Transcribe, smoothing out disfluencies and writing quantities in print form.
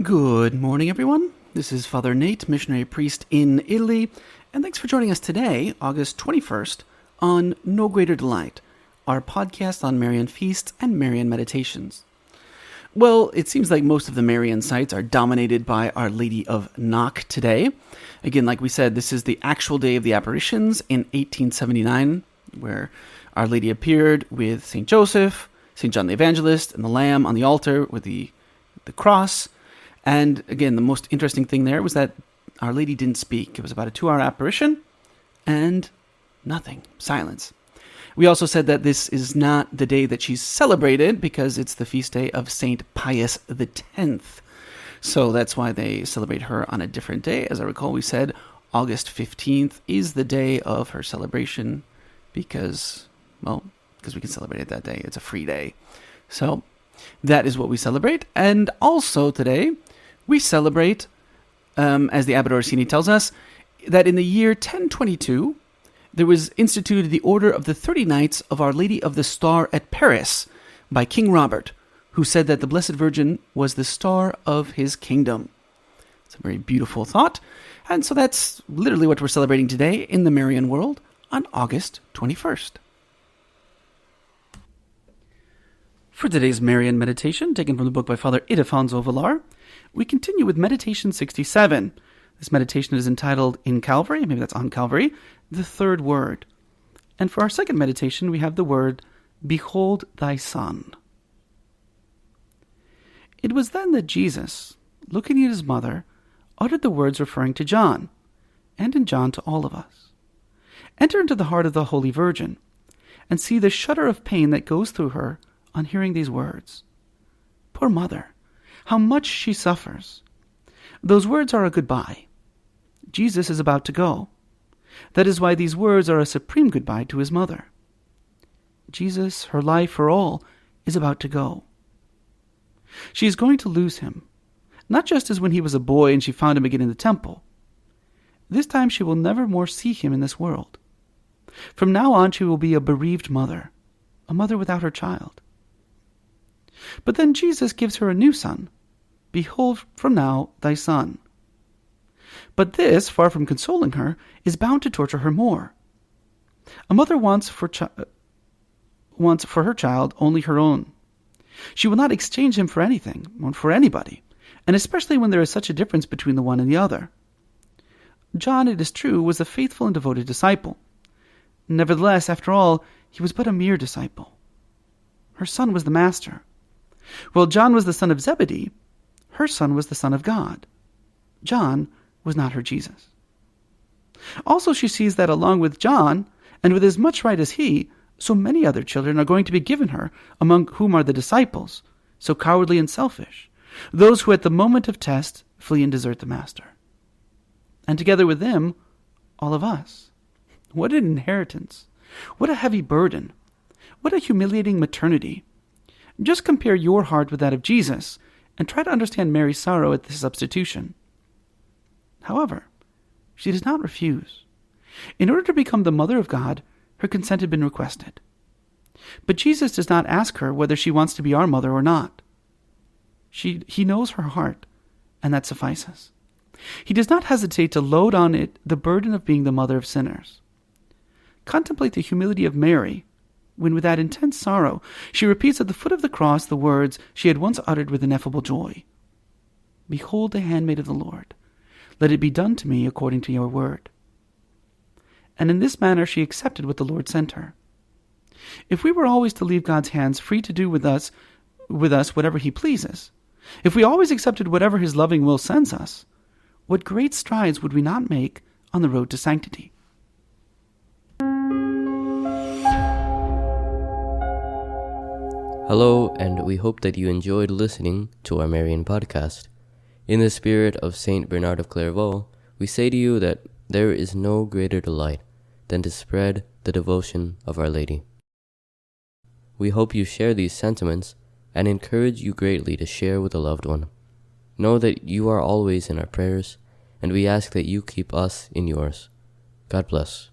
Good morning, everyone. This is Father Nate, missionary priest in Italy, and thanks for joining us today, August 21st, on No Greater Delight, our podcast on Marian feasts and Marian meditations. Well, it seems like most of the Marian sites are dominated by Our Lady of Knock today. Again, like we said, this is the actual day of the apparitions in 1879, where Our Lady appeared with St. Joseph, St. John the Evangelist, and the Lamb on the altar with the cross. And again, the most interesting thing there was that Our Lady didn't speak. It was about a 2-hour apparition and nothing, silence. We also said that this is not the day that she's celebrated because it's the feast day of Saint Pius X. So that's why they celebrate her on a different day. As I recall, we said August 15th is the day of her celebration because we can celebrate it that day. It's a free day. So that is what we celebrate. And also today, we celebrate, as the Abbot Orsini tells us, that in the year 1022, there was instituted the Order of the 30 Knights of Our Lady of the Star at Paris by King Robert, who said that the Blessed Virgin was the star of his kingdom. It's a very beautiful thought. And so that's literally what we're celebrating today in the Marian world on August 21st. For today's Marian meditation, taken from the book by Father Ildefonso Villar, we continue with Meditation 67. This meditation is entitled In Calvary, maybe that's on Calvary, the third word. And for our second meditation, we have the word, Behold thy Son. It was then that Jesus, looking at his mother, uttered the words referring to John, and in John to all of us. Enter into the heart of the Holy Virgin, and see the shudder of pain that goes through her on hearing these words. Poor mother, how much she suffers. Those words are a goodbye. Jesus is about to go. That is why these words are a supreme goodbye to his mother. Jesus, her life, her all, is about to go. She is going to lose him, not just as when he was a boy and she found him again in the temple. This time she will never more see him in this world. From now on she will be a bereaved mother, a mother without her child. But then Jesus gives her a new son. Behold, from now, thy son. But this, far from consoling her, is bound to torture her more. A mother wants for her child only her own. She will not exchange him for anything, or for anybody, and especially when there is such a difference between the one and the other. John, it is true, was a faithful and devoted disciple. Nevertheless, after all, he was but a mere disciple. Her son was the master. While John was the son of Zebedee, her son was the son of God. John was not her Jesus. Also, she sees that along with John, and with as much right as he, so many other children are going to be given her, among whom are the disciples, so cowardly and selfish, those who at the moment of test flee and desert the Master. And together with them, all of us. What an inheritance! What a heavy burden! What a humiliating maternity! Just compare your heart with that of Jesus, and try to understand Mary's sorrow at this substitution. However, she does not refuse. In order to become the mother of God, her consent had been requested. But Jesus does not ask her whether she wants to be our mother or not. He knows her heart, and that suffices. He does not hesitate to load on it the burden of being the mother of sinners. Contemplate the humility of Mary, when with that intense sorrow she repeats at the foot of the cross the words she had once uttered with ineffable joy. Behold the handmaid of the Lord. Let it be done to me according to your word. And in this manner she accepted what the Lord sent her. If we were always to leave God's hands free to do with us whatever he pleases, if we always accepted whatever his loving will sends us, what great strides would we not make on the road to sanctity? Hello, and we hope that you enjoyed listening to our Marian podcast. In the spirit of Saint Bernard of Clairvaux, we say to you that there is no greater delight than to spread the devotion of Our Lady. We hope you share these sentiments and encourage you greatly to share with a loved one. Know that you are always in our prayers, and we ask that you keep us in yours. God bless.